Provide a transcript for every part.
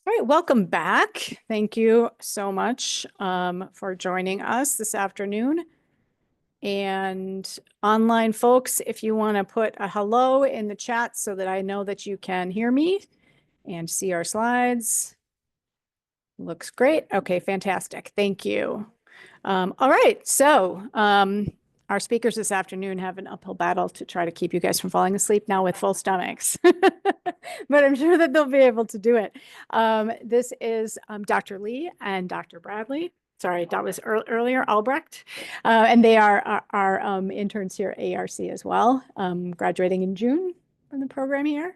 All right, welcome back. Thank you so much for joining us this afternoon. And online folks, if you want to put a hello in the chat so that I know that you can hear me and see our slides. Looks great. Okay, fantastic. Thank you. All right, so our speakers this afternoon have an uphill battle to try to keep you guys from falling asleep now with full stomachs, but I'm sure that they'll be able to do it. This is Dr. Lee and Dr. Bradley. Sorry, that was earlier, Albrecht. And they are our interns here at AERC as well, graduating in June from the program here.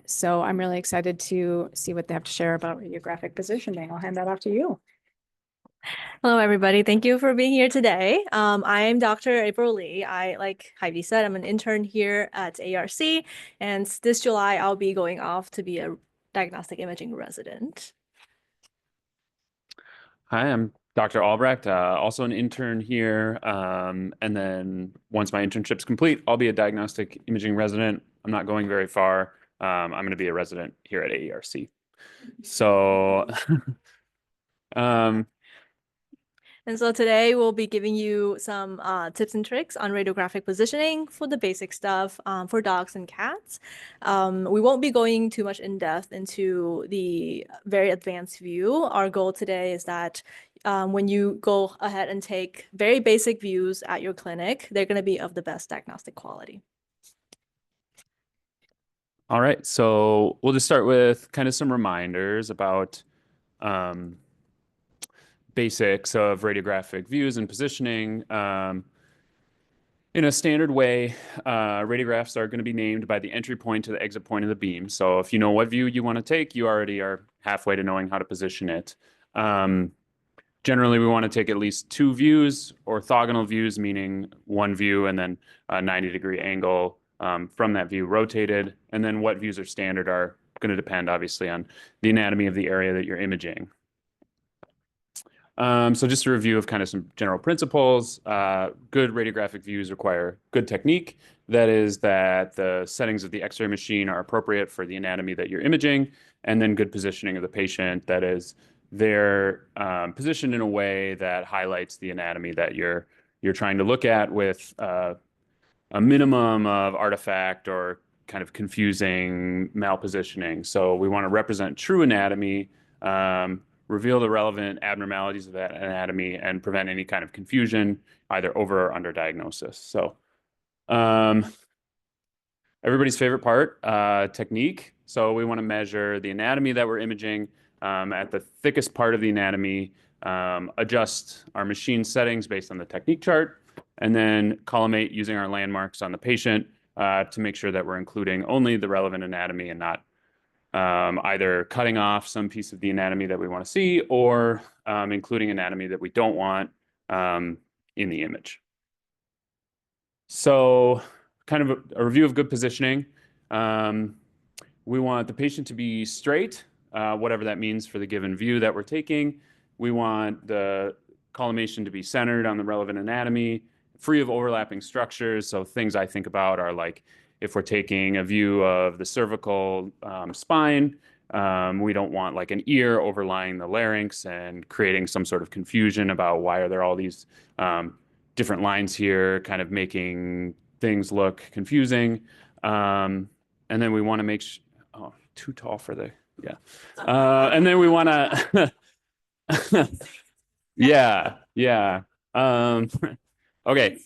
So I'm really excited to see what they have to share about radiographic positioning. I'll hand that off to you. Hello, everybody. Thank you for being here today. I'm Dr. April Lee. Like Heidi said, I'm an intern here at AERC, and this July I'll be going off to be a diagnostic imaging resident. Hi, I'm Dr. Albrecht, also an intern here. And then once my internship's complete, I'll be a diagnostic imaging resident. I'm not going very far. I'm going to be a resident here at AERC. So, And so today we'll be giving you some tips and tricks on radiographic positioning for the basic stuff for dogs and cats. We won't be going too much in depth into the very advanced view. Our goal today is that when you go ahead and take very basic views at your clinic, they're going to be of the best diagnostic quality. all right, so we'll just start with kind of some reminders about basics of radiographic views and positioning. In a standard way, radiographs are going to be named by the entry point to the exit point of the beam. So if you know what view you want to take, you already are halfway to knowing how to position it. Generally, we want to take at least two views, orthogonal views, meaning one view and then a 90-degree angle from that view rotated. And then what views are standard are going to depend, obviously, on the anatomy of the area that you're imaging. So just a review of kind of some general principles. Good radiographic views require good technique. That is that the settings of the X-ray machine are appropriate for the anatomy that you're imaging, and then good positioning of the patient. That is, they're positioned in a way that highlights the anatomy that you're trying to look at with a minimum of artifact or kind of confusing malpositioning. So we want to represent true anatomy, reveal the relevant abnormalities of that anatomy, and prevent any kind of confusion, either over or under diagnosis. So everybody's favorite part, technique. So we want to measure the anatomy that we're imaging at the thickest part of the anatomy, adjust our machine settings based on the technique chart, and then collimate using our landmarks on the patient to make sure that we're including only the relevant anatomy and not either cutting off some piece of the anatomy that we want to see or including anatomy that we don't want in the image. So kind of a review of good positioning. We want the patient to be straight, whatever that means for the given view that we're taking. We want the collimation to be centered on the relevant anatomy, free of overlapping structures. So things I think about are like, if we're taking a view of the cervical spine, we don't want like an ear overlying the larynx and creating some sort of confusion about why are there all these different lines here, kind of making things look confusing. And then we want to make sure, oh, too tall for the, yeah. And then we want to, yeah. Okay.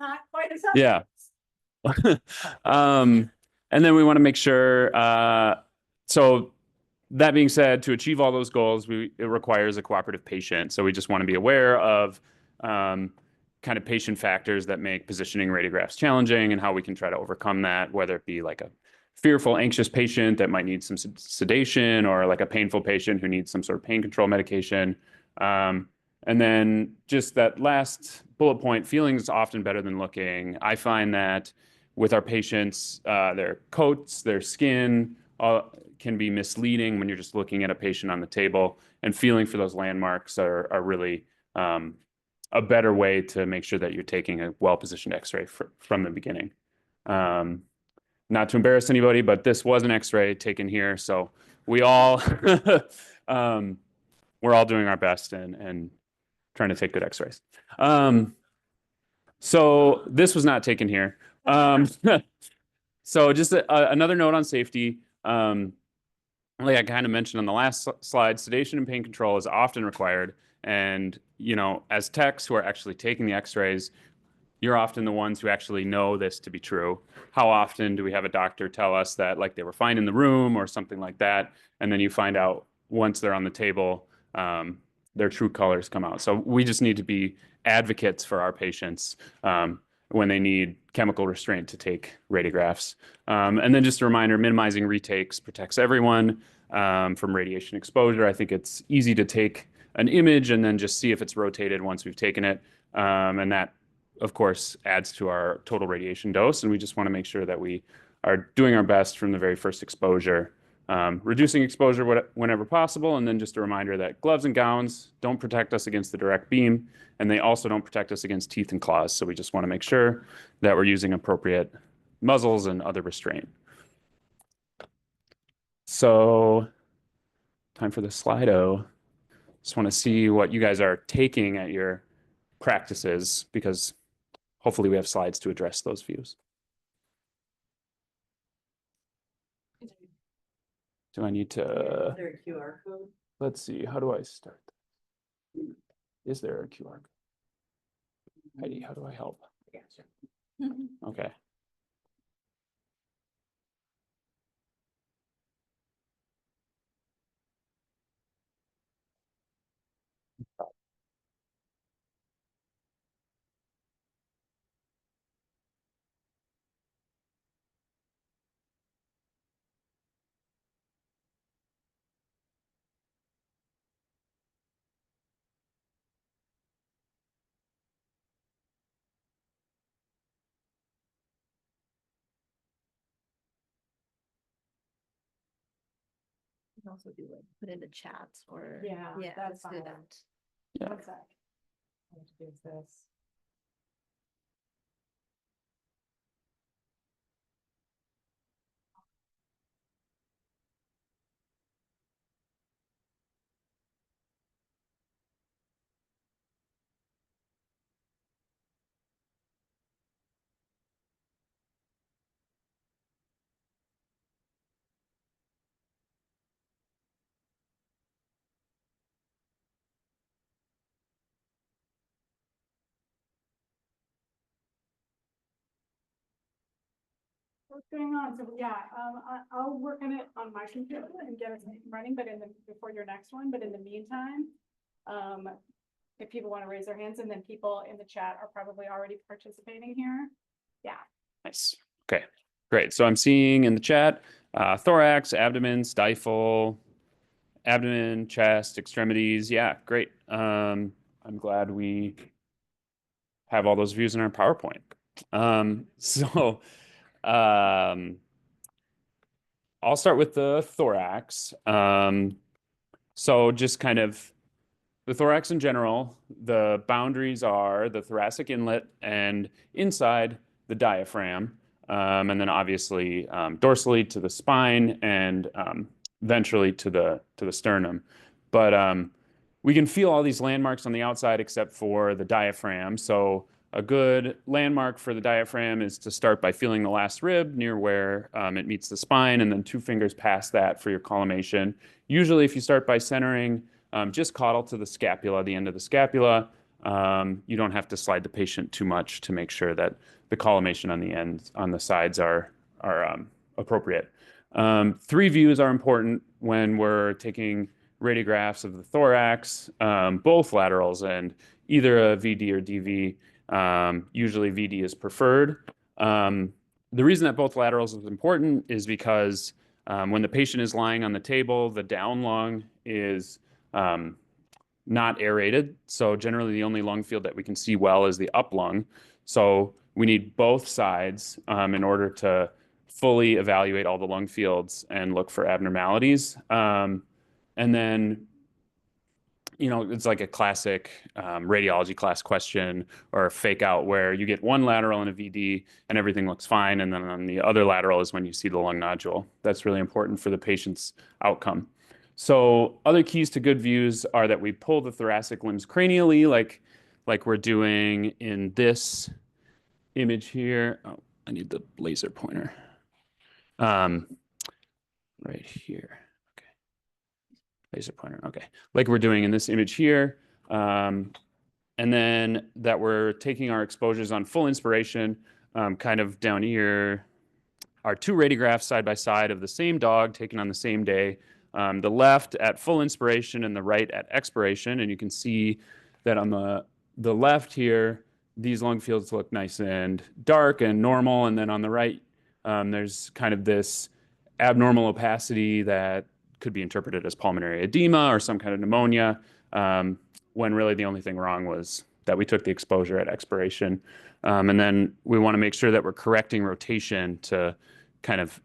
Not quite as up. Yeah. And then we want to make sure, so that being said, to achieve all those goals, it requires a cooperative patient. So we just want to be aware of kind of patient factors that make positioning radiographs challenging and how we can try to overcome that, whether it be like a fearful, anxious patient that might need some sedation or like a painful patient who needs some sort of pain control medication. And then just that last bullet point, feeling is often better than looking. I find that with our patients, their coats, their skin can be misleading when you're just looking at a patient on the table, and feeling for those landmarks are really a better way to make sure that you're taking a well-positioned X-ray from the beginning. Not to embarrass anybody, but this was an X-ray taken here. So we all we're all doing our best and trying to take good x-rays. So this was not taken here. So just another note on safety. Like I kind of mentioned on the last slide, sedation and pain control is often required. And, you know, as techs who are actually taking the x-rays, you're often the ones who actually know this to be true. How often do we have a doctor tell us that like they were fine in the room or something like that, and then you find out once they're on the table, their true colors come out. So we just need to be advocates for our patients when they need chemical restraint to take radiographs. And then just a reminder, minimizing retakes protects everyone from radiation exposure. I think it's easy to take an image and then just see if it's rotated once we've taken it. And that, of course, adds to our total radiation dose. And we just want to make sure that we are doing our best from the very first exposure, reducing exposure whenever possible. And then just a reminder that gloves and gowns don't protect us against the direct beam, and they also don't protect us against teeth and claws. So we just want to make sure that we're using appropriate muzzles and other restraint. So time for the Slido. Just want to see what you guys are taking at your practices, because hopefully we have slides to address those views. Do I need to? Is there a QR code? Let's see. How do I start? Is there a QR code? Heidi, how do I help? Okay. can also do like put in the chat or Yeah, that's let's do fine. that. Yeah. One sec. I have to do this. What's going on? So yeah, I'll work on it on my computer and get it running, but before your next one, but in the meantime, if people want to raise their hands, and then people in the chat are probably already participating here. Yeah. Nice. Okay, great. So I'm seeing in the chat, thorax, abdomen, stifle, abdomen, chest, extremities. Yeah, great. I'm glad we have all those views in our PowerPoint. I'll start with the thorax. So just kind of the thorax in general, the boundaries are the thoracic inlet and inside the diaphragm. And then obviously dorsally to the spine and ventrally to the sternum. But we can feel all these landmarks on the outside except for the diaphragm. So a good landmark for the diaphragm is to start by feeling the last rib near where it meets the spine, and then 2 fingers past that for your collimation. Usually if you start by centering, just caudal to the scapula, the end of the scapula. You don't have to slide the patient too much to make sure that the collimation on the ends, on the sides are appropriate. 3 views are important when we're taking radiographs of the thorax, both laterals and either a VD or DV. Usually VD is preferred. The reason that both laterals is important is because when the patient is lying on the table, the down lung is not aerated. So generally the only lung field that we can see well is the up lung. So we need both sides in order to fully evaluate all the lung fields and look for abnormalities. And then it's like a classic radiology class question or a fake out where you get one lateral and a VD and everything looks fine. And then on the other lateral is when you see the lung nodule. That's really important for the patient's outcome. So other keys to good views are that we pull the thoracic limbs cranially, like we're doing in this image here. Oh, I need the laser pointer. Right here. Okay. Laser pointer. Okay. Like we're doing in this image here. And then that we're taking our exposures on full inspiration, kind of down here, are two radiographs side by side of the same dog taken on the same day. The left at full inspiration and the right at expiration. And you can see that on the left here, these lung fields look nice and dark and normal. And then on the right, there's kind of this abnormal opacity that could be interpreted as pulmonary edema or some kind of pneumonia, when really the only thing wrong was that we took the exposure at expiration. And then we want to make sure that we're correcting rotation to kind of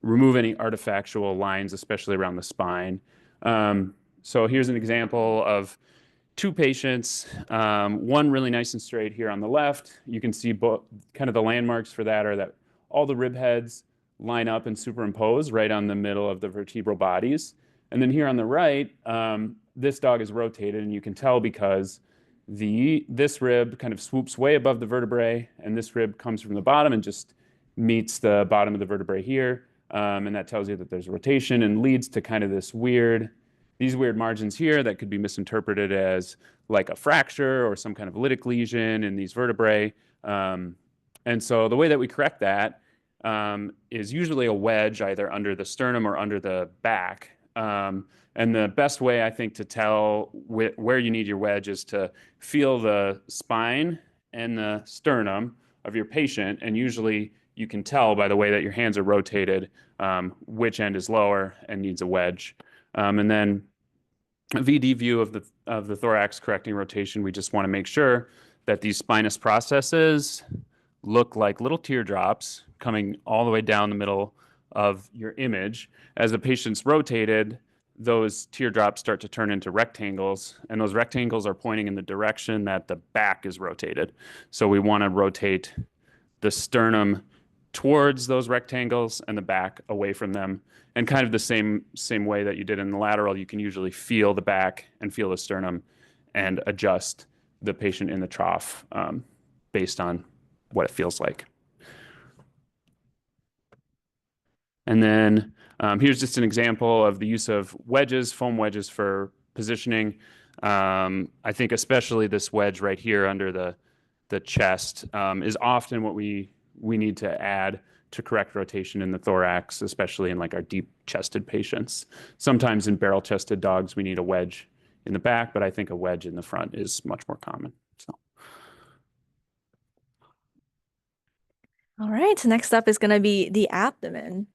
remove any artifactual lines, especially around the spine. So here's an example of two patients, one really nice and straight here on the left. You can see kind of the landmarks for that are that all the rib heads line up and superimpose right on the middle of the vertebral bodies. And then here on the right, this dog is rotated, and you can tell because this rib kind of swoops way above the vertebrae, and this rib comes from the bottom and just meets the bottom of the vertebrae here. And that tells you that there's rotation and leads to kind of these weird margins here that could be misinterpreted as like a fracture or some kind of lytic lesion in these vertebrae. And so the way that we correct that is usually a wedge either under the sternum or under the back. And the best way, I think, to tell where you need your wedge is to feel the spine and the sternum of your patient. And usually you can tell by the way that your hands are rotated which end is lower and needs a wedge. And then a VD view of the thorax correcting rotation, we just want to make sure that these spinous processes look like little teardrops coming all the way down the middle of your image. As the patient's rotated, those teardrops start to turn into rectangles, and those rectangles are pointing in the direction that the back is rotated. So we want to rotate the sternum towards those rectangles and the back away from them. And kind of the same way that you did in the lateral, you can usually feel the back and feel the sternum and adjust the patient in the trough based on what it feels like. And then here's just an example of the use of wedges, foam wedges for positioning. I think especially this wedge right here under the chest is often what we need to add to correct rotation in the thorax, especially in like our deep-chested patients. Sometimes in barrel-chested dogs, we need a wedge in the back, but I think a wedge in the front is much more common. So. All right, next up is going to be the abdomen.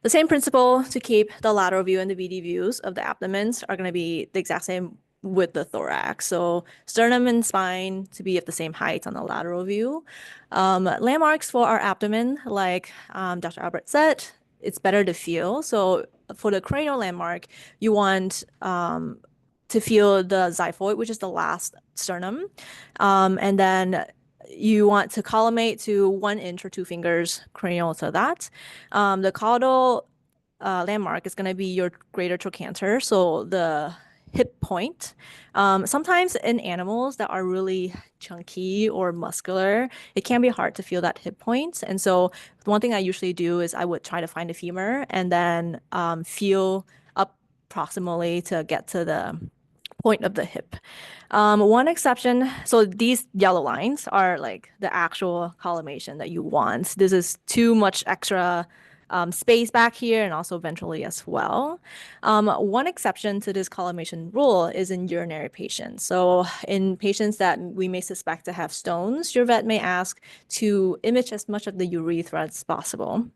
The same principle to keep the lateral view and the VD views of the abdomens are going to be the exact same with the thorax. So sternum and spine to be at the same height on the lateral view. Landmarks for our abdomen, like Dr. Albrecht said, it's better to feel. So for the cranial landmark, you want to feel the xiphoid, which is the last sternum. And then you want to collimate to 1 inch or 2 fingers cranial to that. The caudal landmark is going to be your greater trochanter, so the hip point. Sometimes in animals that are really chunky or muscular, it can be hard to feel that hip point. And so one thing I usually do is I would try to find a femur and then feel up proximally to get to the point of the hip. One exception, so these yellow lines are like the actual collimation that you want. This is too much extra space back here and also ventrally as well. One exception to this collimation rule is in urinary patients. So in patients that we may suspect to have stones, your vet may ask to image as much of the urethra as possible.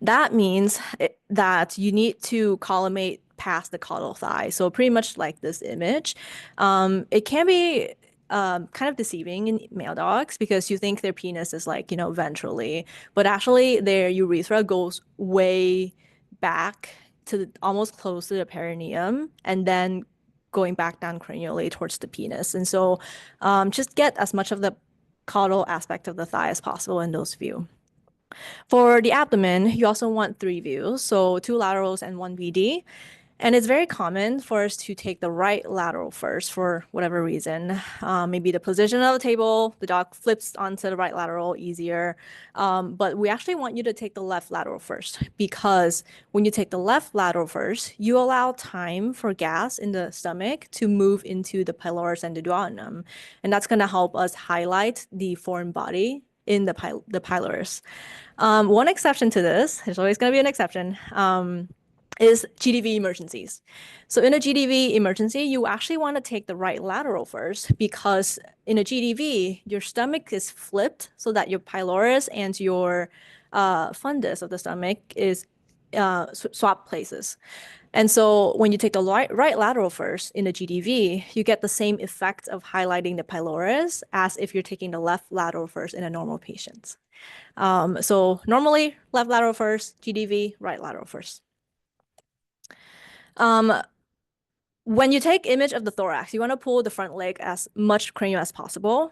That means that you need to collimate past the caudal thigh. So pretty much like this image. It can be kind of deceiving in male dogs because you think their penis is like, ventrally, but actually their urethra goes way back to almost close to the perineum and then going back down cranially towards the penis. And so just get as much of the caudal aspect of the thigh as possible in those views. For the abdomen, you also want 3 views, so 2 laterals and 1 VD. And it's very common for us to take the right lateral first for whatever reason. Maybe the position of the table, the dog flips onto the right lateral easier. But we actually want you to take the left lateral first, because when you take the left lateral first, you allow time for gas in the stomach to move into the pylorus and the duodenum. And that's going to help us highlight the foreign body in the pylorus. One exception to this, there's always going to be an exception, is GDV emergencies. So in a GDV emergency, you actually want to take the right lateral first, because in a GDV, your stomach is flipped so that your pylorus and your fundus of the stomach is swap places. And so when you take the right lateral first in a GDV, you get the same effect of highlighting the pylorus as if you're taking the left lateral first in a normal patient. So normally left lateral first, GDV, right lateral first. When you take image of the thorax, you want to pull the front leg as much cranial as possible.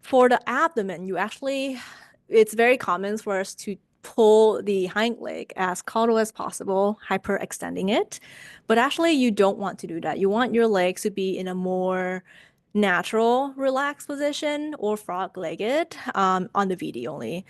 For the abdomen, it's very common for us to pull the hind leg as caudal as possible, hyperextending it. But actually, you don't want to do that. You want your legs to be in a more natural relaxed position or frog-legged on the VD only.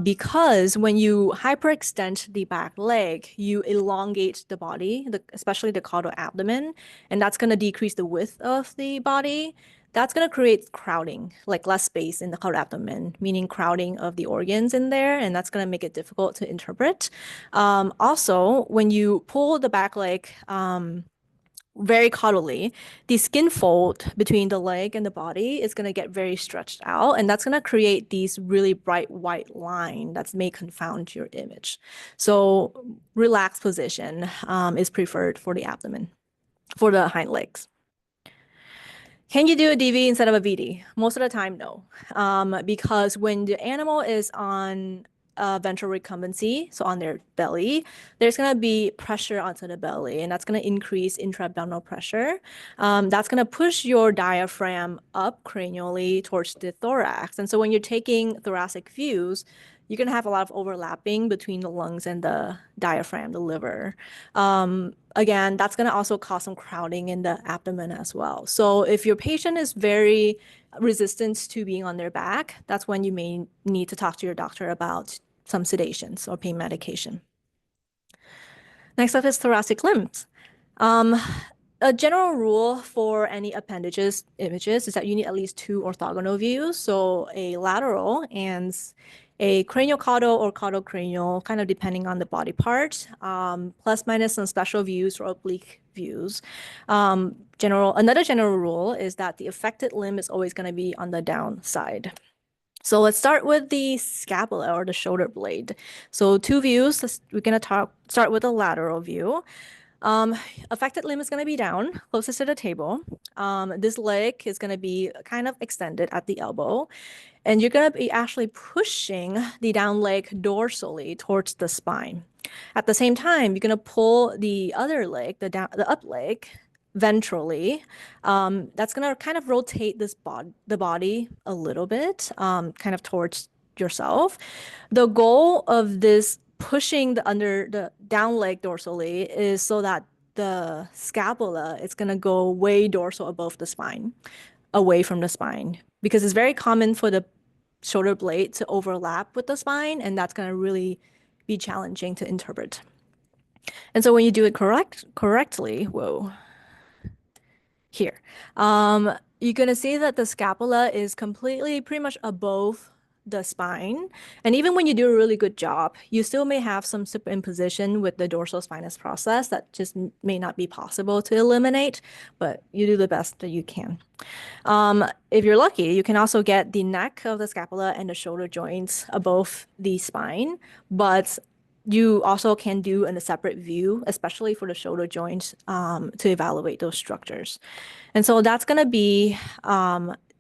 Because when you hyperextend the back leg, you elongate the body, especially the caudal abdomen, and that's going to decrease the width of the body. That's going to create crowding, like less space in the caudal abdomen, meaning crowding of the organs in there, and that's going to make it difficult to interpret. Also, when you pull the back leg very caudally, the skin fold between the leg and the body is going to get very stretched out, and that's going to create these really bright white line that may confound your image. So relaxed position is preferred for the abdomen, for the hind legs. Can you do a DV instead of a VD? Most of the time, no. Because when the animal is on ventral recumbency, so on their belly, there's going to be pressure onto the belly, and that's going to increase intra-abdominal pressure. That's going to push your diaphragm up cranially towards the thorax. And so when you're taking thoracic views, you're going to have a lot of overlapping between the lungs and the diaphragm, the liver. Again, that's going to also cause some crowding in the abdomen as well. So if your patient is very resistant to being on their back, that's when you may need to talk to your doctor about some sedations or pain medication. Next up is thoracic limbs. A general rule for any appendages images is that you need at least 2 orthogonal views, so a lateral and a cranial caudal or caudal cranial, kind of depending on the body part, plus minus some special views or oblique views. Another general rule is that the affected limb is always going to be on the downside. So let's start with the scapula or the shoulder blade. So 2 views. We're going to start with a lateral view. Affected limb is going to be down, closest to the table. This leg is going to be kind of extended at the elbow. And you're going to be actually pushing the down leg dorsally towards the spine. At the same time, you're going to pull the other leg, the up leg, ventrally. That's going to kind of rotate the body a little bit, kind of towards yourself. The goal of this pushing the down leg dorsally is so that the scapula is going to go way dorsal above the spine, away from the spine, because it's very common for the shoulder blade to overlap with the spine, and that's going to really be challenging to interpret. And so when you do it correctly, here, you're going to see that the scapula is completely pretty much above the spine. And even when you do a really good job, you still may have some superimposition with the dorsal spinous process that just may not be possible to eliminate, but you do the best that you can. If you're lucky, you can also get the neck of the scapula and the shoulder joints above the spine, but you also can do in a separate view, especially for the shoulder joints, to evaluate those structures. And so that's going to be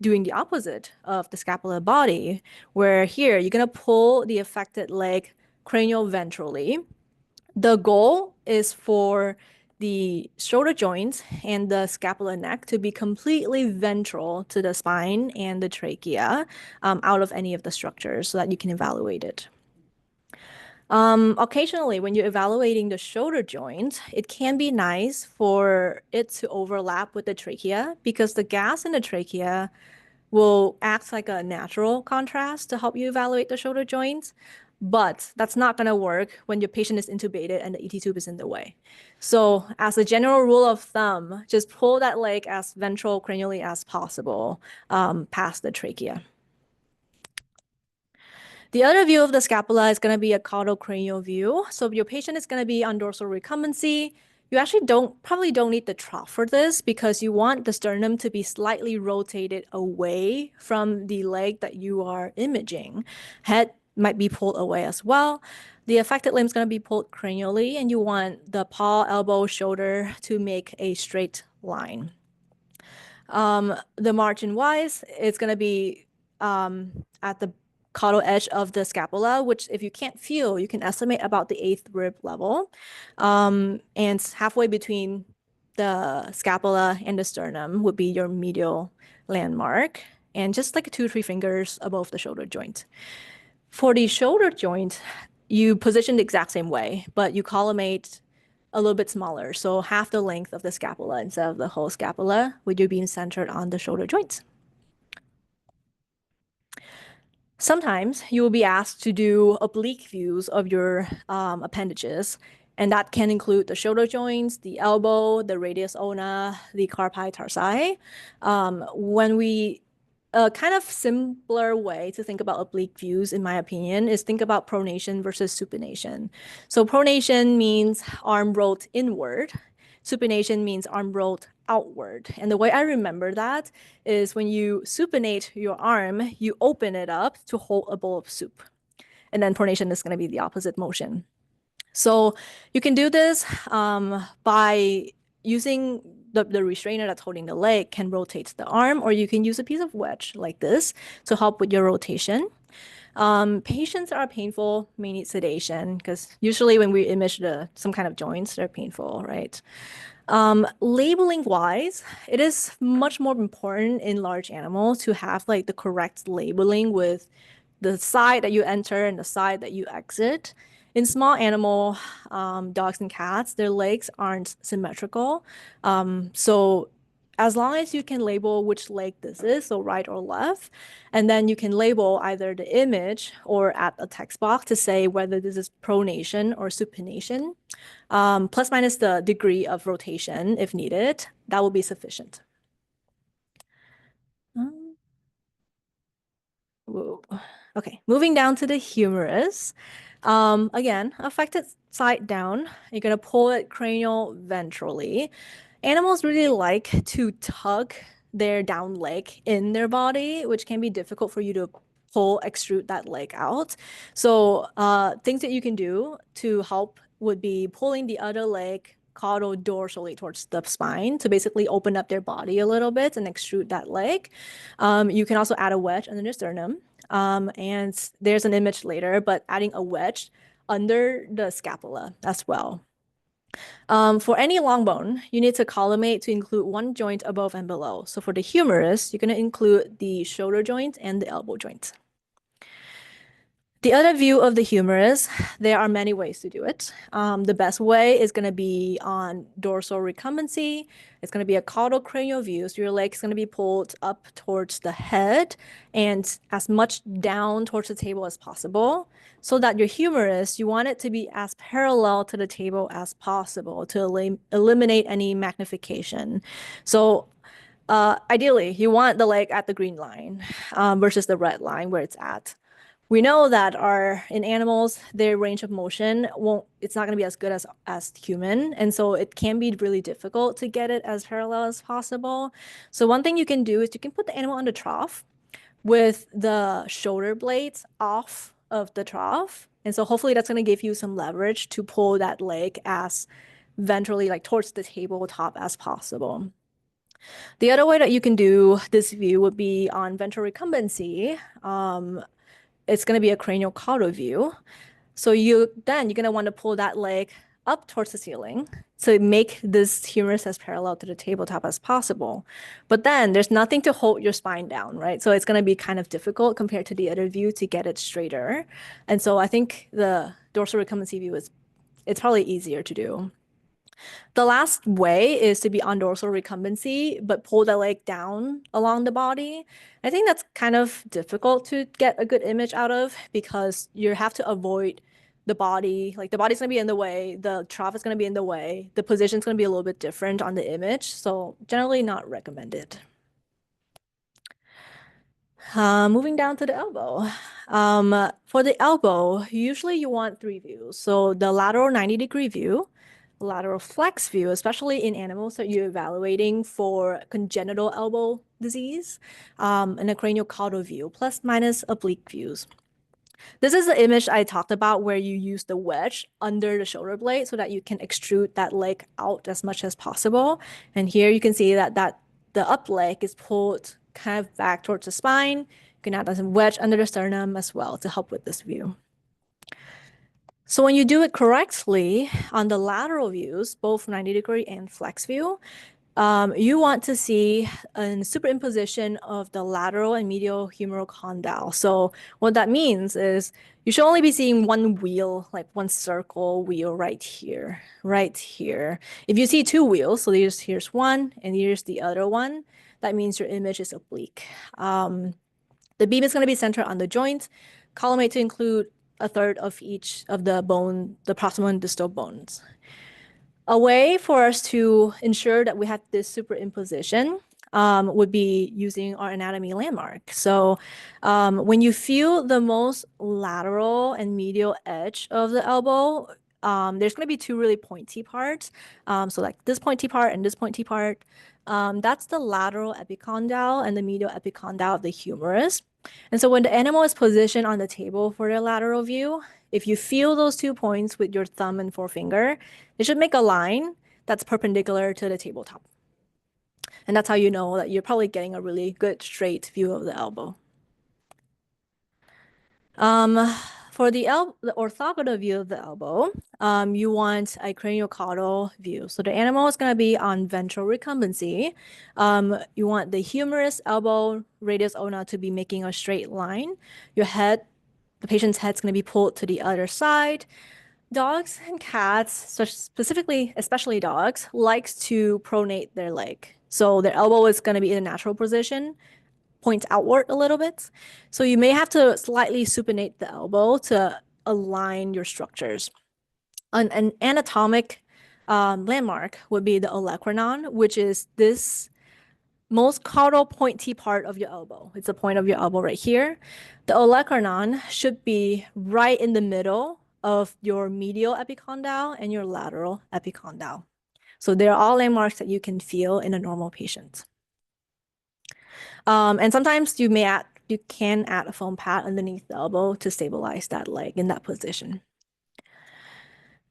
doing the opposite of the scapular body, where here you're going to pull the affected leg cranial ventrally. The goal is for the shoulder joint and the scapular neck to be completely ventral to the spine and the trachea out of any of the structures so that you can evaluate it. Occasionally, when you're evaluating the shoulder joint, it can be nice for it to overlap with the trachea because the gas in the trachea will act like a natural contrast to help you evaluate the shoulder joints. But that's not going to work when your patient is intubated and the ET tube is in the way. So as a general rule of thumb, just pull that leg as ventral cranially as possible past the trachea. The other view of the scapula is going to be a caudal cranial view. So if your patient is going to be on dorsal recumbency, you actually probably don't need the trough for this because you want the sternum to be slightly rotated away from the leg that you are imaging. Head might be pulled away as well. The affected limb is going to be pulled cranially, and you want the paw, elbow, shoulder to make a straight line. The margin-wise, it's going to be at the caudal edge of the scapula, which if you can't feel, you can estimate about the 8th rib level. And halfway between the scapula and the sternum would be your medial landmark, and just like 2 or 3 fingers above the shoulder joint. For the shoulder joint, you position the exact same way, but you collimate a little bit smaller. So half the length of the scapula instead of the whole scapula with your beam centered on the shoulder joint. Sometimes you will be asked to do oblique views of your appendages, and that can include the shoulder joints, the elbow, the radius ulna, the carpi tarsi. A kind of simpler way to think about oblique views, in my opinion, is think about pronation versus supination. So pronation means arm rolled inward. Supination means arm rolled outward. And the way I remember that is when you supinate your arm, you open it up to hold a bowl of soup. And then pronation is going to be the opposite motion. So you can do this by using the restrainer that's holding the leg can rotate the arm, or you can use a piece of wedge like this to help with your rotation. Patients are painful, may need sedation, because usually when we image some kind of joints, they're painful, right? Labeling wise, it is much more important in large animals to have like the correct labeling with the side that you enter and the side that you exit. In small animal, dogs and cats, their legs aren't symmetrical. So as long as you can label which leg this is, so right or left, and then you can label either the image or add a text box to say whether this is pronation or supination, plus minus the degree of rotation if needed, that will be sufficient. Whoa. Okay, moving down to the humerus. Again, affected side down, you're gonna pull it cranial ventrally. Animals really like to tug their down leg in their body, which can be difficult for you to extrude that leg out. So things that you can do to help would be pulling the other leg caudal dorsally towards the spine to basically open up their body a little bit and extrude that leg. You can also add a wedge under the sternum. And there's an image later, but adding a wedge under the scapula as well. For any long bone, you need to collimate to include one joint above and below. So for the humerus, you're going to include the shoulder joint and the elbow joint. The other view of the humerus, there are many ways to do it. The best way is going to be on dorsal recumbency. It's going to be a caudal cranial view. So your leg is going to be pulled up towards the head and as much down towards the table as possible, so that your humerus, you want it to be as parallel to the table as possible to eliminate any magnification. So ideally, you want the leg at the green line versus the red line where it's at. We know that in animals, their range of motion it's not going to be as good as human. And so it can be really difficult to get it as parallel as possible. So one thing you can do is you can put the animal on the trough with the shoulder blades off of the trough. And so hopefully that's going to give you some leverage to pull that leg as ventrally, like towards the tabletop as possible. The other way that you can do this view would be on ventral recumbency. It's going to be a cranial caudal view. So you're going to want to pull that leg up towards the ceiling to make this humerus as parallel to the tabletop as possible. But then there's nothing to hold your spine down, right? So it's going to be kind of difficult compared to the other view to get it straighter. And so I think the dorsal recumbency view it's probably easier to do. The last way is to be on dorsal recumbency, but pull the leg down along the body. I think that's kind of difficult to get a good image out of because you have to avoid the body, like the body's gonna be in the way, the trough is gonna be in the way, the position's gonna be a little bit different on the image, so generally not recommended. Moving down to the elbow. For the elbow, usually you want 3 views. So the lateral 90-degree view, lateral flex view, especially in animals that you're evaluating for congenital elbow disease, and a craniocaudal view, plus minus oblique views. This is the image I talked about where you use the wedge under the shoulder blade so that you can extrude that leg out as much as possible. And here you can see that the up leg is pulled kind of back towards the spine. You can add a wedge under the sternum as well to help with this view. So when you do it correctly on the lateral views, both 90-degree and flex view, you want to see a superimposition of the lateral and medial humeral condyle. So what that means is you should only be seeing one wheel, like one circle wheel right here, right here. If you see 2 wheels, so here's one and here's the other one, that means your image is oblique. The beam is going to be centered on the joint, collimate to include 1/3 of each of the bone, the proximal and distal bones. A way for us to ensure that we have this superimposition would be using our anatomy landmark. So when you feel the most lateral and medial edge of the elbow, there's going to be 2 really pointy parts. So like this pointy part and this pointy part, that's the lateral epicondyle and the medial epicondyle of the humerus. And so when the animal is positioned on the table for their lateral view, if you feel those 2 points with your thumb and forefinger, it should make a line that's perpendicular to the tabletop. And that's how you know that you're probably getting a really good straight view of the elbow. For the orthogonal view of the elbow, you want a craniocaudal view. So the animal is going to be on ventral recumbency. You want the humerus, elbow, radius ulna to be making a straight line. Your head, the patient's head's going to be pulled to the other side. Dogs and cats, especially dogs, likes to pronate their leg. So their elbow is going to be in a natural position, point outward a little bit. So you may have to slightly supinate the elbow to align your structures. An anatomic landmark would be the olecranon, which is this most caudal pointy part of your elbow. It's the point of your elbow right here. The olecranon should be right in the middle of your medial epicondyle and your lateral epicondyle. So they're all landmarks that you can feel in a normal patient. And sometimes you can add a foam pad underneath the elbow to stabilize that leg in that position.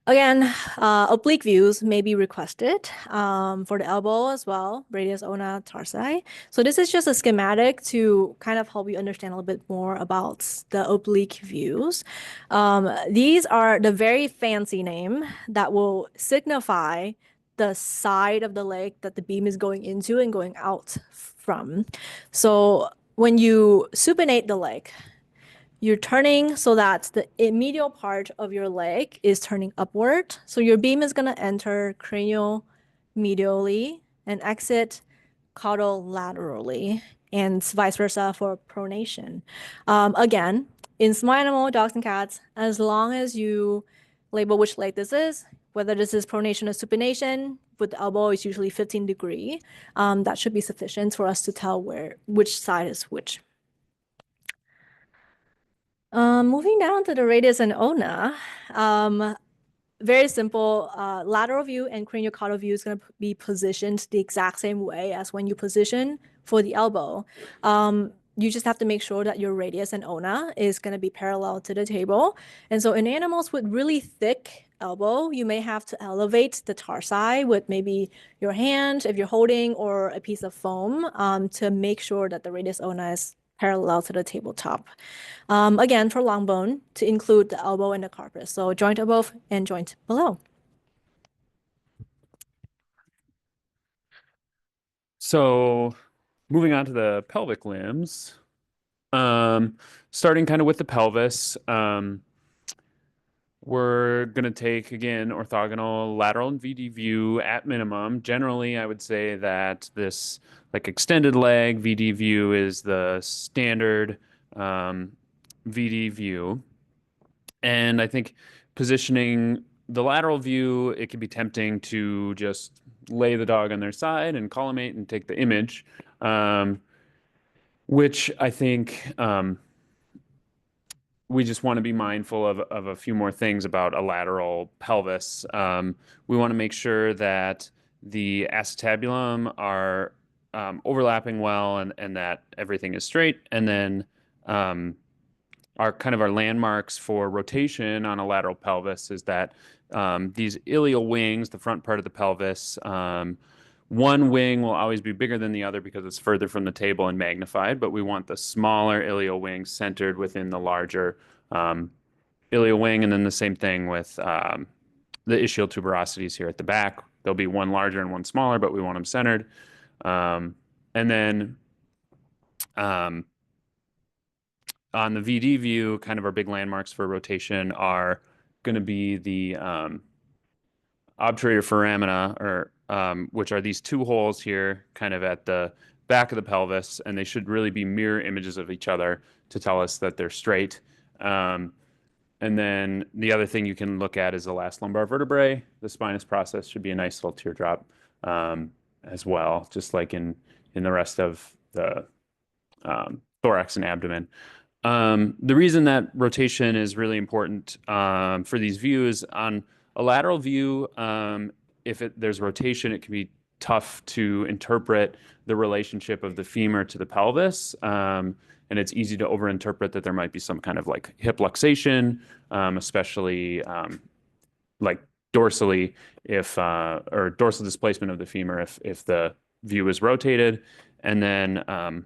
Again, oblique views may be requested for the elbow as well, radius ulna tarsi. So this is just a schematic to kind of help you understand a little bit more about the oblique views. These are the very fancy name that will signify the side of the leg that the beam is going into and going out from. So when you supinate the leg, you're turning so that the medial part of your leg is turning upward. So your beam is going to enter cranial medially and exit caudal laterally, and vice versa for pronation. Again, in small animal, dogs and cats, as long as you label which leg this is, whether this is pronation or supination, with the elbow is usually 15 degree. That should be sufficient for us to tell which side is which. Moving down to the radius and ulna, very simple. Lateral view and craniocaudal view is going to be positioned the exact same way as when you position for the elbow. You just have to make sure that your radius and ulna is going to be parallel to the table. And so in animals with really thick elbow, you may have to elevate the tarsi with maybe your hand if you're holding, or a piece of foam to make sure that the radius ulna is parallel to the tabletop. Again, for long bone, to include the elbow and the carpus. So joint above and joint below. So moving on to the pelvic limbs, starting kind of with the pelvis, we're going to take, again, orthogonal lateral and VD view at minimum. Generally, I would say that this like extended leg VD view is the standard VD view. And I think positioning the lateral view, it can be tempting to just lay the dog on their side and collimate and take the image, which I think we just want to be mindful of a few more things about a lateral pelvis. We want to make sure that the acetabulum are overlapping well and that everything is straight. And then our landmarks for rotation on a lateral pelvis is that these ilial wings, the front part of the pelvis, one wing will always be bigger than the other because it's further from the table and magnified, but we want the smaller ilial wings centered within the larger ilial wing. And then the same thing with the ischial tuberosities here at the back. There'll be one larger and one smaller, but we want them centered. And then on the VD view, kind of our big landmarks for rotation are going to be the obturator foramina, or which are these two holes here kind of at the back of the pelvis, and they should really be mirror images of each other to tell us that they're straight. And then the other thing you can look at is the last lumbar vertebrae. The spinous process should be a nice little teardrop as well, just like in the rest of the thorax and abdomen. The reason that rotation is really important for these views, on a lateral view, if there's rotation, it can be tough to interpret the relationship of the femur to the pelvis. And it's easy to overinterpret that there might be some kind of like hip luxation, especially like dorsally, or dorsal displacement of the femur if the view is rotated. And then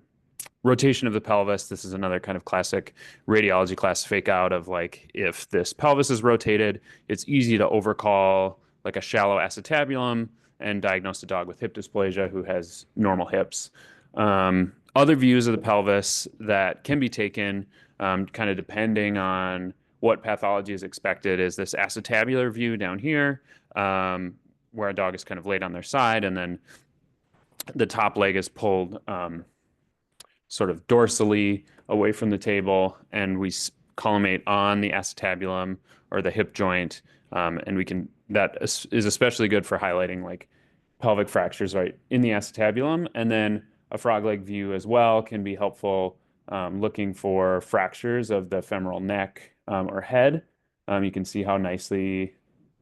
rotation of the pelvis, this is another kind of classic radiology class fake out of like, if this pelvis is rotated, it's easy to overcall like a shallow acetabulum and diagnose a dog with hip dysplasia who has normal hips. Other views of the pelvis that can be taken, kind of depending on what pathology is expected, is this acetabular view down here, where a dog is kind of laid on their side, and then the top leg is pulled sort of dorsally away from the table, and we collimate on the acetabulum or the hip joint, and that is especially good for highlighting like pelvic fractures right in the acetabulum. And then a frog leg view as well can be helpful looking for fractures of the femoral neck or head. You can see how nicely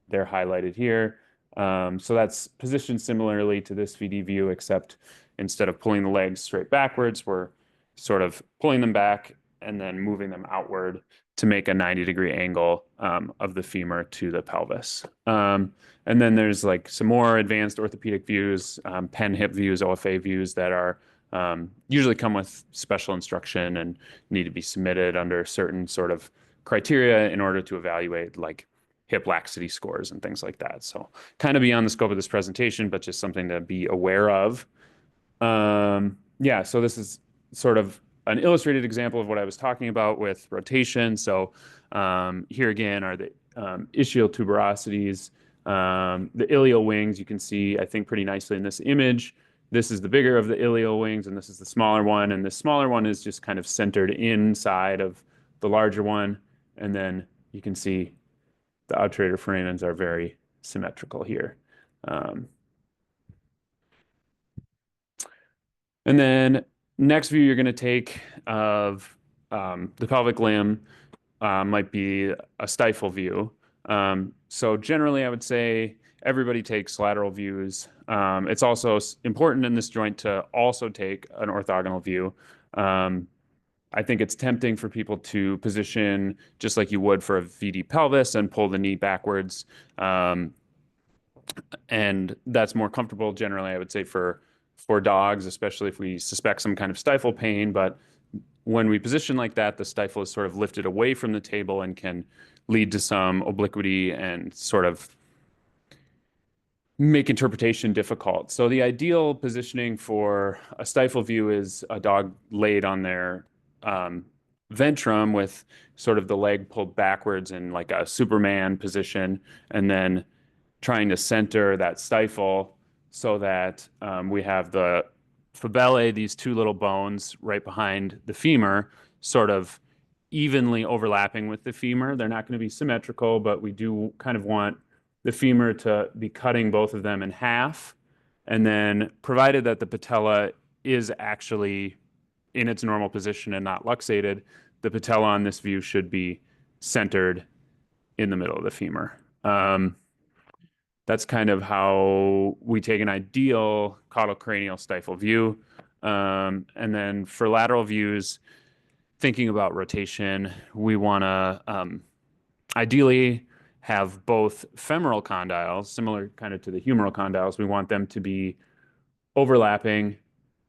they're highlighted here. So that's positioned similarly to this VD view, except instead of pulling the legs straight backwards, we're sort of pulling them back and then moving them outward to make a 90-degree angle of the femur to the pelvis. And then there's like some more advanced orthopedic views, pen hip views, OFA views that are usually come with special instruction and need to be submitted under certain sort of criteria in order to evaluate like hip laxity scores and things like that. So kind of beyond the scope of this presentation, but just something to be aware of. Yeah, so this is sort of an illustrated example of what I was talking about with rotation. So here again are the ischial tuberosities, the ilial wings. You can see, I think, pretty nicely in this image. This is the bigger of the ilial wings, and this is the smaller one. And the smaller one is just kind of centered inside of the larger one. And then you can see the obturator foramens are very symmetrical here. And then next view you're going to take of the pelvic limb might be a stifle view. So generally, I would say everybody takes lateral views. It's also important in this joint to also take an orthogonal view. I think it's tempting for people to position just like you would for a VD pelvis and pull the knee backwards. And that's more comfortable generally, I would say, for dogs, especially if we suspect some kind of stifle pain. But when we position like that, the stifle is sort of lifted away from the table and can lead to some obliquity and sort of make interpretation difficult. So the ideal positioning for a stifle view is a dog laid on their ventrum with sort of the leg pulled backwards in like a Superman position, and then trying to center that stifle so that we have the fibulae, these two little bones right behind the femur, sort of evenly overlapping with the femur. They're not going to be symmetrical, but we do kind of want the femur to be cutting both of them in half. And then provided that the patella is actually in its normal position and not luxated, the patella on this view should be centered in the middle of the femur. That's kind of how we take an ideal caudal cranial stifle view. And then for lateral views, thinking about rotation, we want to ideally have both femoral condyles, similar kind of to the humeral condyles. We want them to be overlapping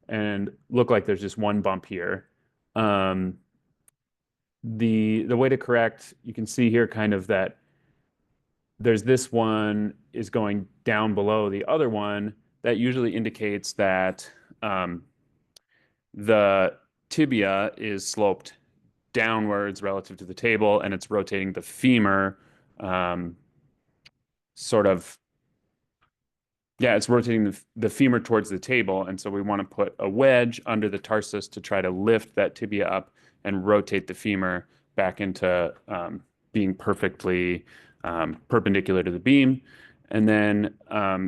and look like there's just one bump here. The way to correct, you can see here kind of that there's this one is going down below the other one. That usually indicates that the tibia is sloped downwards relative to the table, and it's rotating the femur it's rotating the femur towards the table. And so we want to put a wedge under the tarsus to try to lift that tibia up and rotate the femur back into being perfectly perpendicular to the beam. And then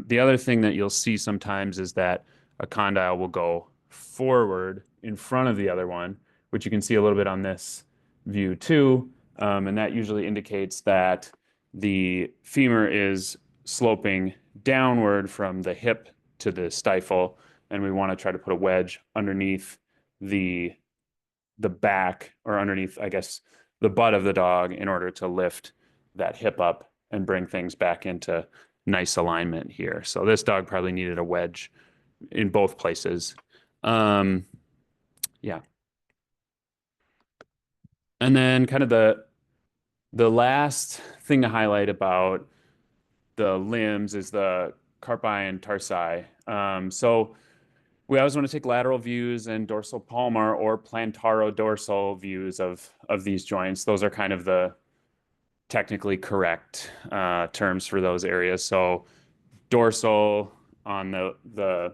the other thing that you'll see sometimes is that a condyle will go forward in front of the other one, which you can see a little bit on this view too. And that usually indicates that the femur is sloping downward from the hip to the stifle, and we want to try to put a wedge underneath the back, or underneath, I guess, the butt of the dog in order to lift that hip up and bring things back into nice alignment here. So this dog probably needed a wedge in both places. Yeah. And then kind of the last thing to highlight about the limbs is the carpi and tarsi. So we always want to take lateral views and dorsal palmar or plantaro-dorsal views of these joints. Those are kind of the technically correct terms for those areas. So dorsal on the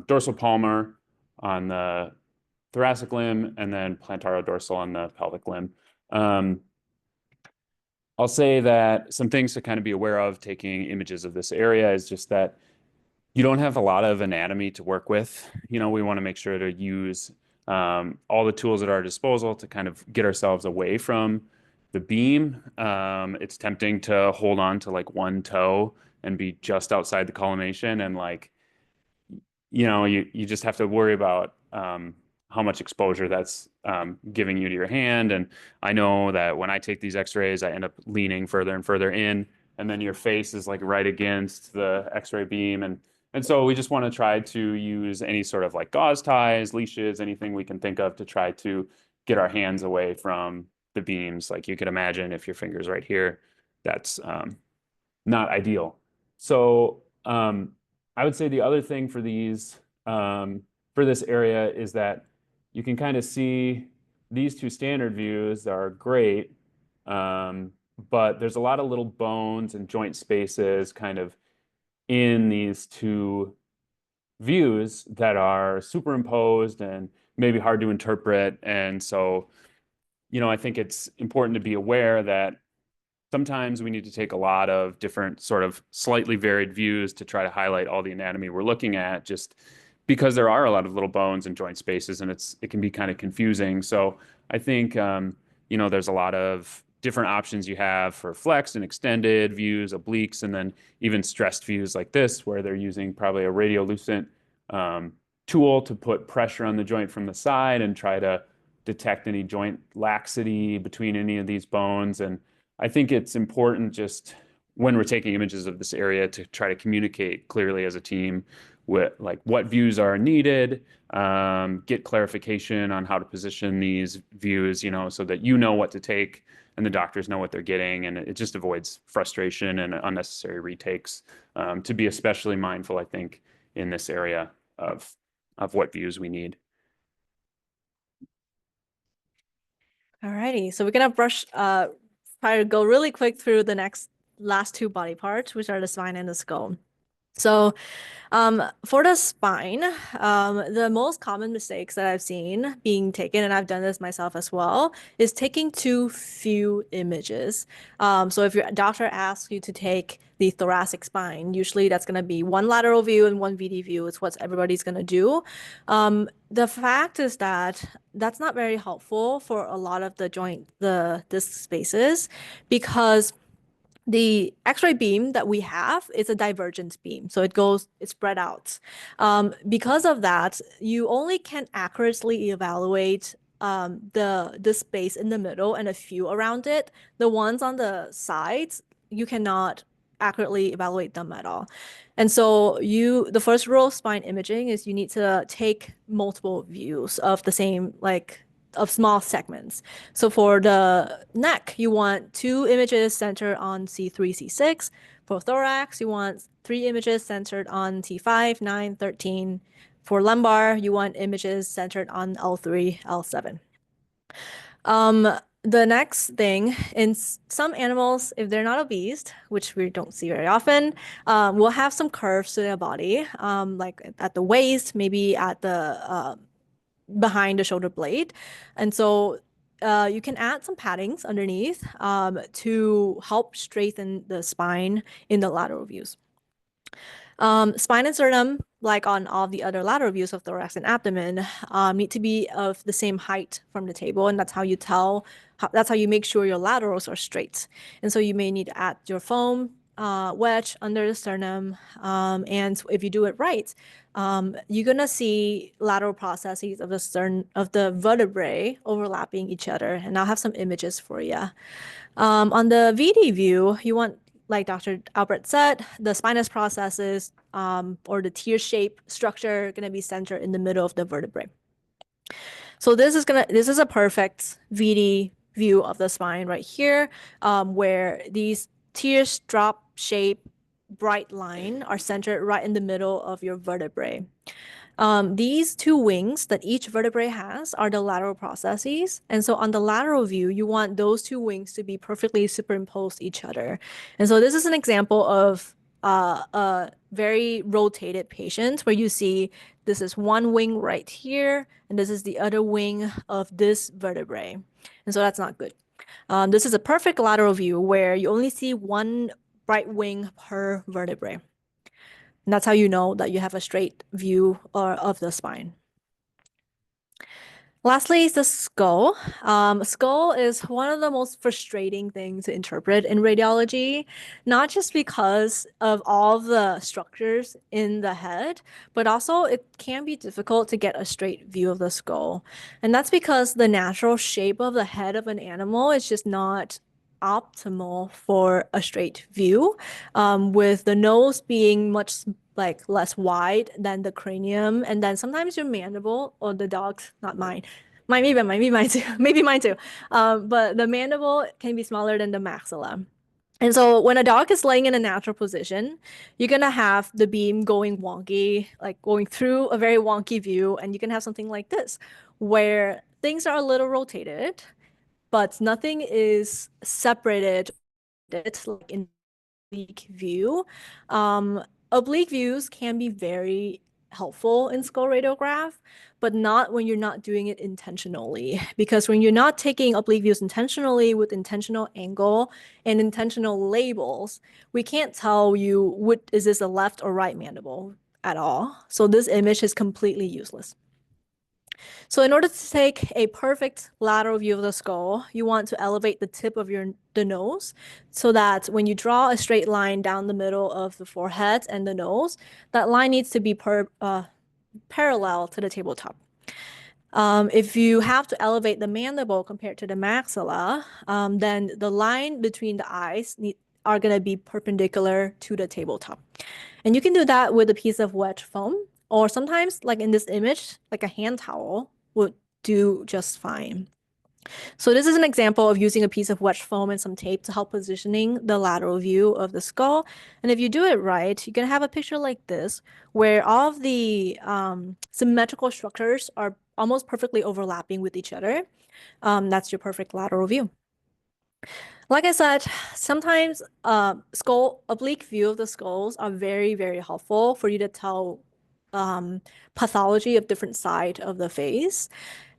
dorsal palmar on the thoracic limb, and then plantaro-dorsal on the pelvic limb. I'll say that some things to kind of be aware of taking images of this area is just that you don't have a lot of anatomy to work with. We want to make sure to use all the tools at our disposal to kind of get ourselves away from the beam. It's tempting to hold on to like one toe and be just outside the collimation, and like, you just have to worry about how much exposure that's giving you to your hand. And I know that when I take these x-rays, I end up leaning further and further in, and then your face is like right against the x-ray beam. And so we just want to try to use any sort of like gauze ties, leashes, anything we can think of to try to get our hands away from the beams. Like you could imagine if your finger's right here, that's not ideal. So I would say the other thing for these, for this area is that you can kind of see these two standard views are great, but there's a lot of little bones and joint spaces kind of in these two views that are superimposed and maybe hard to interpret. And so, I think it's important to be aware that sometimes we need to take a lot of different sort of slightly varied views to try to highlight all the anatomy we're looking at, just because there are a lot of little bones and joint spaces, and it can be kind of confusing. So I think, there's a lot of different options you have for flexed and extended views, obliques, and then even stressed views like this, where they're using probably a radiolucent tool to put pressure on the joint from the side and try to detect any joint laxity between any of these bones. And I think it's important, just when we're taking images of this area, to try to communicate clearly as a team with like what views are needed, get clarification on how to position these views, so that what to take, and the doctors know what they're getting, and it just avoids frustration and unnecessary retakes. To be especially mindful, I think, in this area of what views we need. Alrighty, so we're gonna try to go really quick through the last two body parts, which are the spine and the skull. So for the spine, the most common mistakes that I've seen being taken, and I've done this myself as well, is taking too few images. So if your doctor asks you to take the thoracic spine, usually that's going to be one lateral view and one VD view. It's what everybody's going to do. The fact is that that's not very helpful for a lot of the disc spaces, because the X-ray beam that we have is a divergence beam, so it's spread out. Because of that, you only can accurately evaluate the space in the middle and a few around it. The ones on the sides, you cannot accurately evaluate them at all. And so the first rule of spine imaging is you need to take multiple views of the same, of small segments. So for the neck, you want 2 images centered on C3, C6. For thorax, you want 3 images centered on T5, 9, 13. For lumbar, you want images centered on L3, L7. The next thing, in some animals, if they're not obese, which we don't see very often, will have some curves to their body, like at the waist, maybe at the behind the shoulder blade. And so you can add some paddings underneath to help straighten the spine in the lateral views. Spine and sternum, like on all the other lateral views of thorax and abdomen, need to be of the same height from the table, and that's how you make sure your laterals are straight. And so you may need to add your foam wedge under the sternum, and if you do it right, you're gonna see lateral processes of the vertebrae overlapping each other, and I'll have some images for you. On the VD view, you want, like Dr. Albrecht said, the spinous processes or the tear-shaped structure gonna be centered in the middle of the vertebrae. So this is a perfect VD view of the spine right here, where these teardrop shape bright line are centered right in the middle of your vertebrae. These 2 wings that each vertebrae has are the lateral processes. And so on the lateral view, you want those 2 wings to be perfectly superimposed each other. And so this is an example of a very rotated patient where you see this is one wing right here, and this is the other wing of this vertebrae. And so that's not good. This is a perfect lateral view where you only see one right wing per vertebrae. And that's how you know that you have a straight view of the spine. Lastly is the skull. Skull is one of the most frustrating things to interpret in radiology, not just because of all the structures in the head, but also it can be difficult to get a straight view of the skull. And that's because the natural shape of the head of an animal is just not optimal for a straight view, with the nose being much less wide than the cranium, and then sometimes your mandible, or the dog's, not mine, maybe mine too, maybe mine too, but the mandible can be smaller than the maxilla. And so when a dog is laying in a natural position, you're gonna have the beam going wonky, like going through a very wonky view, and you can have something like this, where things are a little rotated, but nothing is separated. It's like in oblique view. Oblique views can be very helpful in skull radiograph, but not when you're not doing it intentionally. Because when you're not taking oblique views intentionally with intentional angle and intentional labels, we can't tell you is this a left or right mandible at all. So this image is completely useless. So in order to take a perfect lateral view of the skull, you want to elevate the tip of the nose so that when you draw a straight line down the middle of the forehead and the nose, that line needs to be parallel to the tabletop. If you have to elevate the mandible compared to the maxilla, then the line between the eyes are going to be perpendicular to the tabletop. And you can do that with a piece of wedge foam, or sometimes, like in this image, like a hand towel would do just fine. So this is an example of using a piece of wedge foam and some tape to help positioning the lateral view of the skull. And if you do it right, you can have a picture like this, where all of the symmetrical structures are almost perfectly overlapping with each other. That's your perfect lateral view. Like I said, sometimes oblique view of the skulls are very, very helpful for you to tell pathology of different side of the face.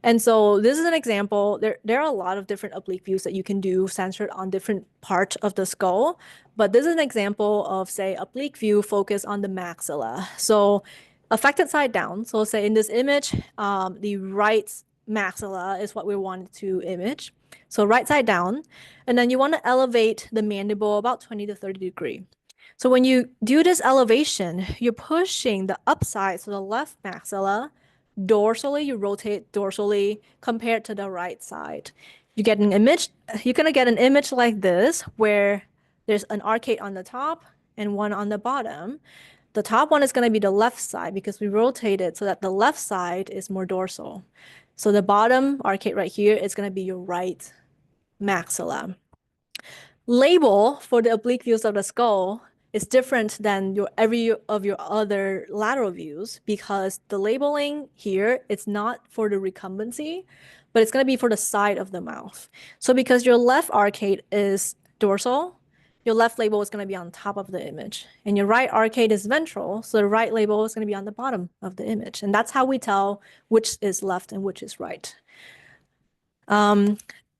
And so this is an example. There are a lot of different oblique views that you can do centered on different parts of the skull. But this is an example of, say, oblique view focused on the maxilla. So affected side down. So say in this image, the right maxilla is what we wanted to image. So right side down. And then you want to elevate the mandible about 20 to 30 degrees. So when you do this elevation, you're pushing the upside, so the left maxilla, dorsally, you rotate dorsally compared to the right side. You get an image, you're gonna get an image like this, where there's an arcade on the top and one on the bottom. The top one is gonna be the left side because we rotate it so that the left side is more dorsal. So the bottom arcade right here is gonna be your right maxilla. Label for the oblique views of the skull is different than every of your other lateral views because the labeling here, it's not for the recumbency, but it's going to be for the side of the mouth. So because your left arcade is dorsal, your left label is going to be on top of the image. And your right arcade is ventral, so the right label is going to be on the bottom of the image. And that's how we tell which is left and which is right.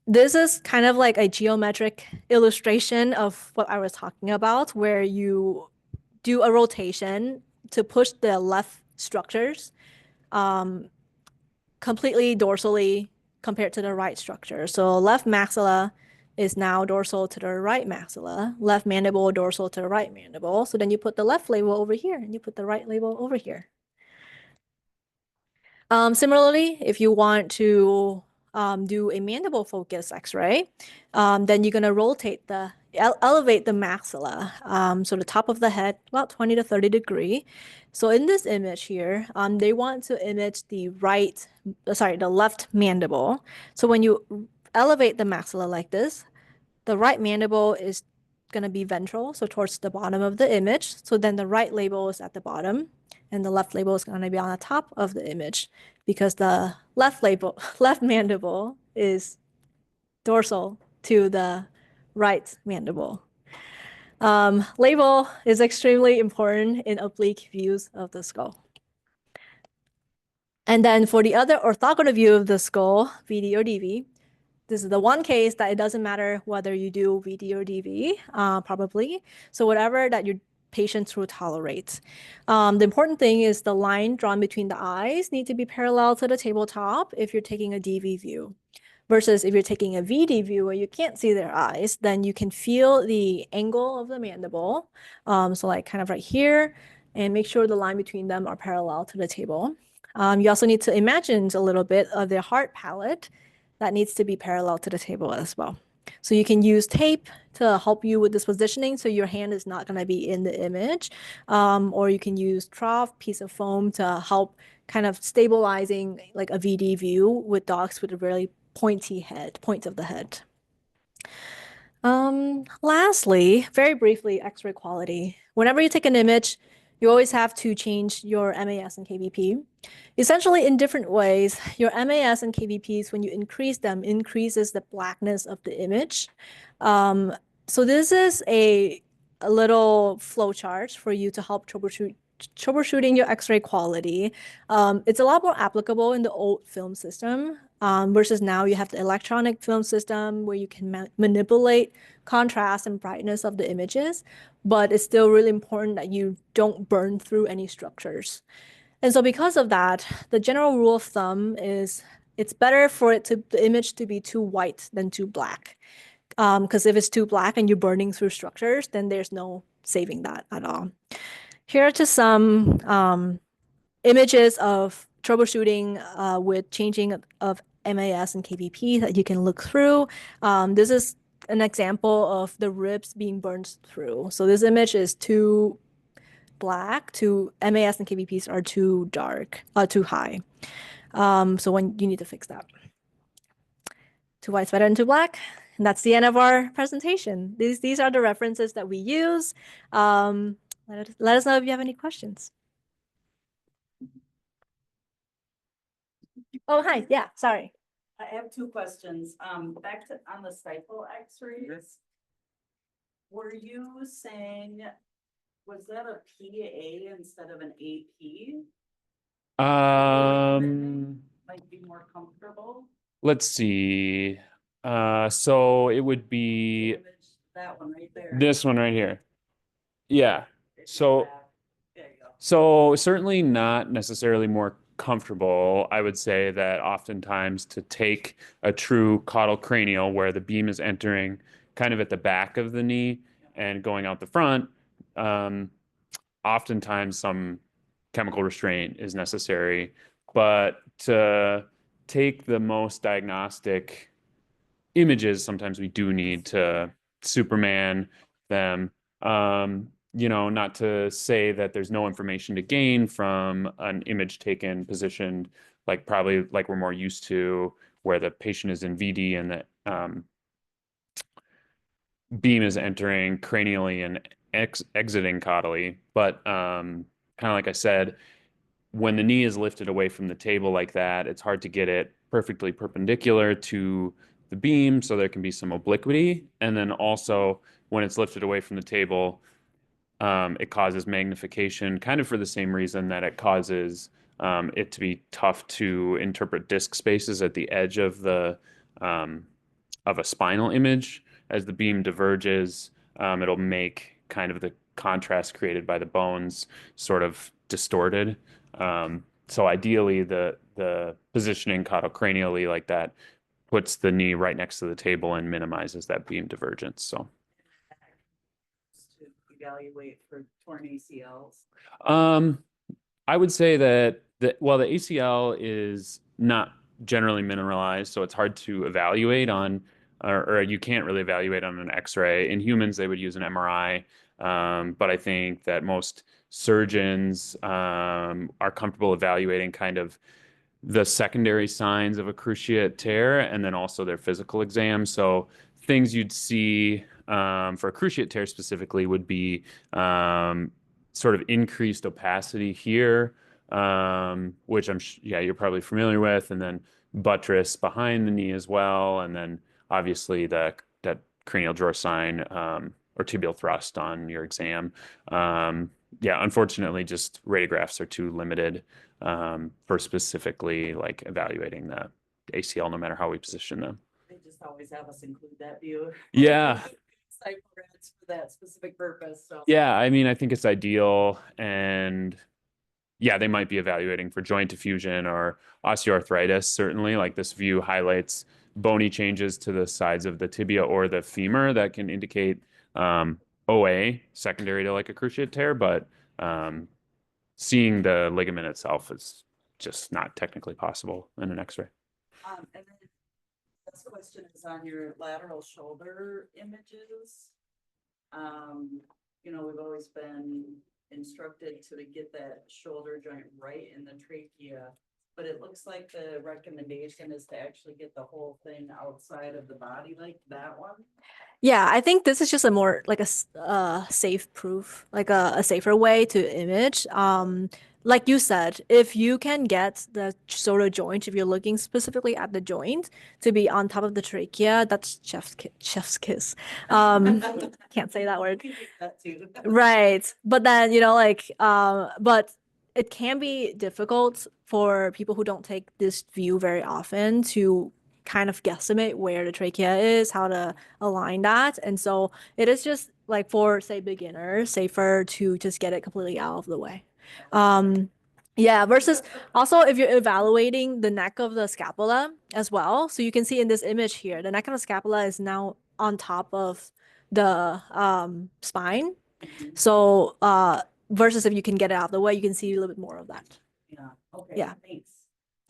This is kind of like a geometric illustration of what I was talking about, where you do a rotation to push the left structures completely dorsally compared to the right structure. So left maxilla is now dorsal to the right maxilla, left mandible dorsal to the right mandible. So then you put the left label over here and you put the right label over here. Similarly, if you want to do a mandible focus x-ray, then you're going to rotate elevate the maxilla, so the top of the head, about 20 to 30 degrees. So in this image here, they want to image the left mandible. So when you elevate the maxilla like this, the right mandible is going to be ventral, so towards the bottom of the image. So then the right label is at the bottom, and the left label is going to be on the top of the image because the left mandible is dorsal to the right mandible. Label is extremely important in oblique views of the skull. And then for the other orthogonal view of the skull, VD or DV, this is the one case that it doesn't matter whether you do VD or DV, probably. So whatever that your patients will tolerate. The important thing is the line drawn between the eyes need to be parallel to the tabletop if you're taking a DV view. Versus if you're taking a VD view where you can't see their eyes, then you can feel the angle of the mandible. So like kind of right here, and make sure the line between them are parallel to the table. You also need to imagine a little bit of their heart palate that needs to be parallel to the table as well. So you can use tape to help you with this positioning so your hand is not going to be in the image. Or you can use trough, piece of foam to help kind of stabilizing like a VD view with dogs with a really pointy point of the head. Lastly, very briefly, X-ray quality. Whenever you take an image, you always have to change your MAS and KVP. Essentially, in different ways, your MAS and KVPs, when you increase them, increases the blackness of the image. So this is a little flow chart for you to help troubleshooting your X-ray quality. It's a lot more applicable in the old film system versus now you have the electronic film system where you can manipulate contrast and brightness of the images, but it's still really important that you don't burn through any structures. And so because of that, the general rule of thumb is it's better for the image to be too white than too black. Because if it's too black and you're burning through structures, then there's no saving that at all. Here are just some images of troubleshooting with changing of MAS and KVP that you can look through. This is an example of the ribs being burned through. So this image is too black, MAS and KVPs are too dark, too high. So when you need to fix that. two whites better than two black. And that's the end of our presentation. These are the references that we use. Let us know if you have any questions. Oh, hi. Yeah, sorry. I have two questions. Back to on the stifle x-rays. Were you saying, was that a PA instead of an AP? Might be more comfortable. Let's see. So it would be Image, that one right there. this one right here. Yeah. It's So back. There you go. So certainly not necessarily more comfortable. I would say that oftentimes to take a true caudal cranial where the beam is entering kind of at the back of the knee and going out the front, oftentimes some chemical restraint is necessary. But to take the most diagnostic images, sometimes we do need to Superman them. Not to say that there's no information to gain from an image taken positioned like probably like we're more used to, where the patient is in VD and the beam is entering cranially and exiting caudally. But kind of like I said, when the knee is lifted away from the table like that, it's hard to get it perfectly perpendicular to the beam, so there can be some obliquity. And then also when it's lifted away from the table, it causes magnification, kind of for the same reason that it causes it to be tough to interpret disc spaces at the edge of the of a spinal image. As the beam diverges, it'll make kind of the contrast created by the bones sort of distorted. So ideally, the positioning caudocranially like that puts the knee right next to the table and minimizes that beam divergence. So To evaluate for torn ACLs. I would say that the ACL is not generally mineralized, so it's hard to evaluate on, or you can't really evaluate on an X-ray. In humans, they would use an MRI, but I think that most surgeons are comfortable evaluating kind of the secondary signs of a cruciate tear and then also their physical exam. So things you'd see for a cruciate tear specifically would be sort of increased opacity here, which you're probably familiar with, and then buttress behind the knee as well, and then obviously that cranial drawer sign or tibial thrust on your exam. Unfortunately, just radiographs are too limited for specifically like evaluating the ACL, no matter how we position them. They just always have us include that view. Yeah. Stifle rats for that specific purpose, so. Yeah, I mean, I think it's ideal, and yeah, they might be evaluating for joint diffusion or osteoarthritis. Certainly, like this view highlights bony changes to the sides of the tibia or the femur that can indicate OA secondary to like a cruciate tear, but seeing the ligament itself is just not technically possible in an X-ray. And then this question is on your lateral shoulder images. We've always been instructed to get that shoulder joint right in the trachea, but it looks like the recommendation is to actually get the whole thing outside of the body, like that one. Yeah, I think this is just a more like safe proof, like a safer way to image. Like you said, if you can get the shoulder joint, if you're looking specifically at the joint to be on top of the trachea, that's chef's kiss. Can't say that word. That too. Right. But then, but it can be difficult for people who don't take this view very often to kind of guesstimate where the trachea is, how to align that. And so it is just like for, say, beginners, safer to just get it completely out of the way. Yeah, versus also if you're evaluating the neck of the scapula as well. So you can see in this image here, the neck of the scapula is now on top of the spine. So versus if you can get it out of the way, you can see a little bit more of that. Yeah, okay, Yeah. thanks.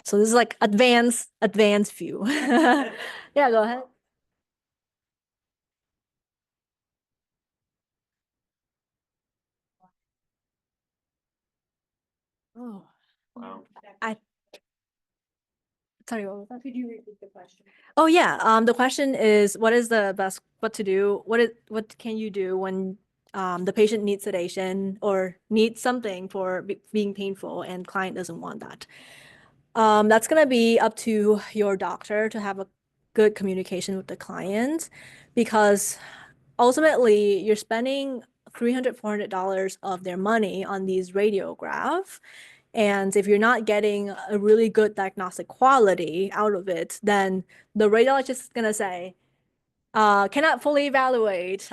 So this is like advanced view. Yeah, go ahead. Oh, Wow. Sorry, what was that? Could you repeat the question? Oh yeah, the question is, what is the best, what to do? What can you do when the patient needs sedation or needs something for being painful and client doesn't want that? That's gonna be up to your doctor to have a good communication with the client, because ultimately you're spending $300, $400 of their money on these radiograph. And if you're not getting a really good diagnostic quality out of it, then the radiologist is gonna say, cannot fully evaluate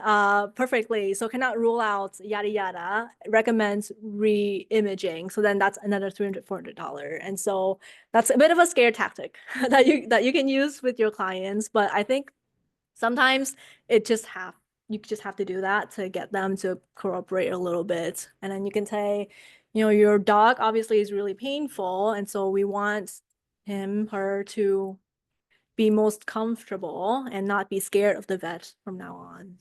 perfectly, so cannot rule out yada yada, recommends re-imaging. So then that's another $300, $400. And so that's a bit of a scare tactic that you can use with your clients. But I think sometimes you just have to do that to get them to cooperate a little bit. And then you can say, your dog obviously is really painful, and so we want her to be most comfortable and not be scared of the vet from now on.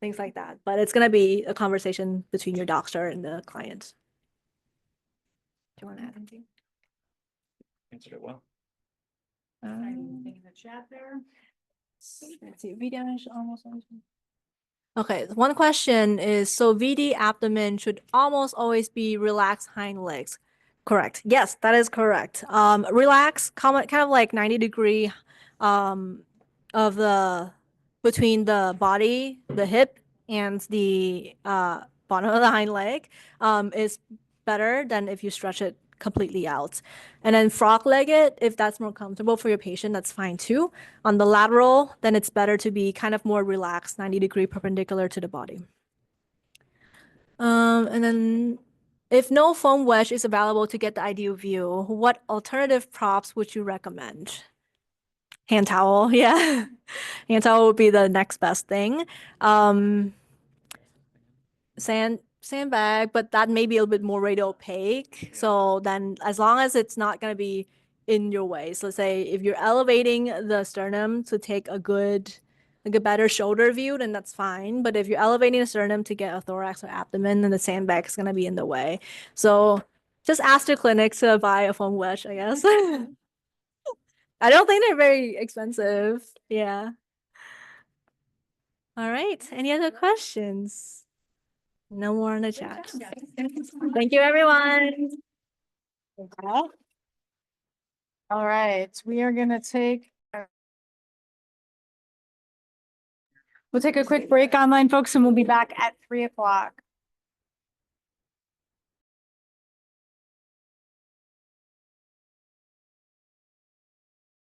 Things like that. But it's going to be a conversation between your doctor and the client. Do you want to add anything? Answered it well. Anything in the chat there? Let's see, VD almost. Okay, one question is, so VD abdomen should almost always be relaxed hind legs. Correct. Yes, that is correct. Relax, kind of like 90-degree of between the body, the hip, and the bottom of the hind leg is better than if you stretch it completely out. And then frog-legged, if that's more comfortable for your patient, that's fine too. On the lateral, then it's better to be kind of more relaxed, 90-degree perpendicular to the body. And then if no foam wedge is available to get the ideal view, what alternative props would you recommend? Hand towel, yeah. Hand towel would be the next best thing. Sandbag, but that may be a little bit more radial opaque. So then as long as it's not going to be in your way. So let's say if you're elevating the sternum to take a better shoulder view, then that's fine. But if you're elevating the sternum to get a thorax or abdomen, then the sandbag is going to be in the way. So just ask the clinic to buy a foam wedge, I guess. I don't think they're very expensive. Yeah. All right. Any other questions? No more in the chat. Thank you, everyone. All right, we are gonna we'll take a quick break online, folks, and we'll be back at 3 o'clock.